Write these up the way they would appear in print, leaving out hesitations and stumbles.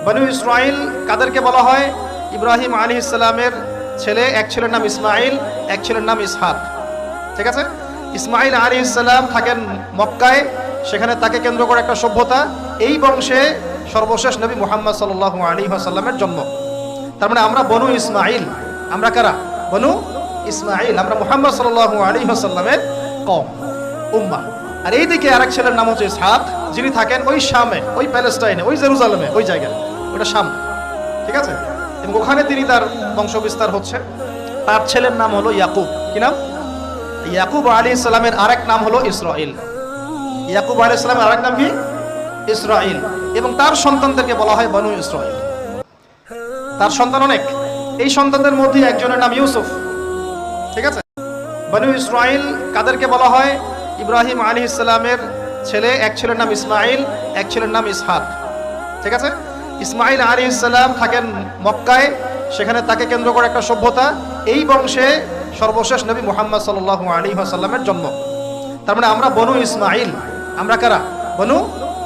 বনু ইসরাইল কাদেরকে বলা হয়? ইব্রাহিম আলাইহিস সালামের ছেলে, এক ছেলের নাম ইসমাইল, এক ছেলের নাম ইসহাক। ঠিক আছে? ইসমাইল আলাইহিস সালাম থাকেন মক্কায়, সেখানে তাকে কেন্দ্র করে একটা সভ্যতা। এই বংশে সর্বশেষ নবী মুহাম্মদ সাল্লাল্লাহু আলাইহি ওয়াসাল্লামের জন্ম। তার মানে আমরা বনু ইসমাইল। আমরা কারা? বনু ইসমাইল। আমরা মুহাম্মদ সাল্লাল্লাহু আলাইহি ওয়াসাল্লামের কওম, উম্মাহ। আর এইদিকে আরেক ছেলের নাম হচ্ছে ইসহাক, যিনি থাকেন ওই শামে, ওই প্যালেস্টাইনে, ওই জেরুজালেমে, ওই জায়গায়, ওটা শাম। ঠিক আছে? এবং ওখানে তিনি তার বংশ বিস্তার হচ্ছে। তার ছেলের নাম হলো ইয়াকুব। কি নাম? ইয়াকুব আলাইহিস সালামের আরেক নাম হলো ইসরাইল। ইয়াকুব আলাইহিস সালামের আরেক নাম কি? ইসরাইল। এবং তার সন্তানদেরকে বলা হয় বনু ইসরাইল। তার সন্তান অনেক। এই সন্তানদের মধ্যে একজনের নাম ইউসুফ। ঠিক আছে? বনু ইসরাইল কাদেরকে বলা হয়? ইব্রাহিম আলাইহিস সালামের ছেলে, এক ছেলের নাম ইসমাইল, এক ছেলের নাম ইসহাক। ঠিক আছে? ইসমাইল আলাইহিস সালাম থাকেন মক্কায়, সেখানে তাকে কেন্দ্র করে একটা সভ্যতা। এই বংশে সর্বশেষ নবী মুহাম্মদ সাল্লাল্লাহু আলাইহি ওয়াসাল্লামের জন্ম। তার মানে আমরা বনু ইসমাইল। আমরা কারা? বনু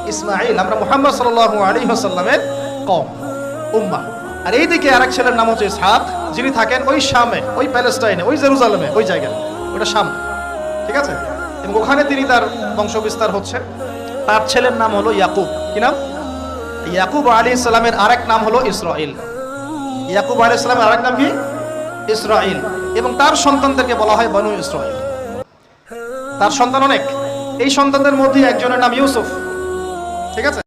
ইসমাইল। আমরা মুহাম্মদ সাল্লাল্লাহু আলাইহি ওয়াসাল্লামের কওম, উম্মাহ। আর এইদিকে আরেক ছেলের নাম হচ্ছে ইসহাক, যিনি থাকেন ওই শামে, ওই প্যালেস্টাইনে, ওই জেরুজালেমে, ওই জায়গায়, ওটা শাম। ঠিক আছে? এবং ওখানে তিনি তার বংশ বিস্তার হচ্ছে। তার ছেলের নাম হলো ইয়াকুব। কি নাম? ইয়াকুব আলাইহিস সালামের আরেক নাম হলো ইসরাইল। ইয়াকুব আলাইহিস সালামের আরেক নাম কি? ইসরাইল। এবং তার সন্তানদেরকে বলা হয় বনু ইসরাইল। তার সন্তান অনেক। এই সন্তানদের মধ্যে একজনের নাম ইউসুফ। ঠিক আছে?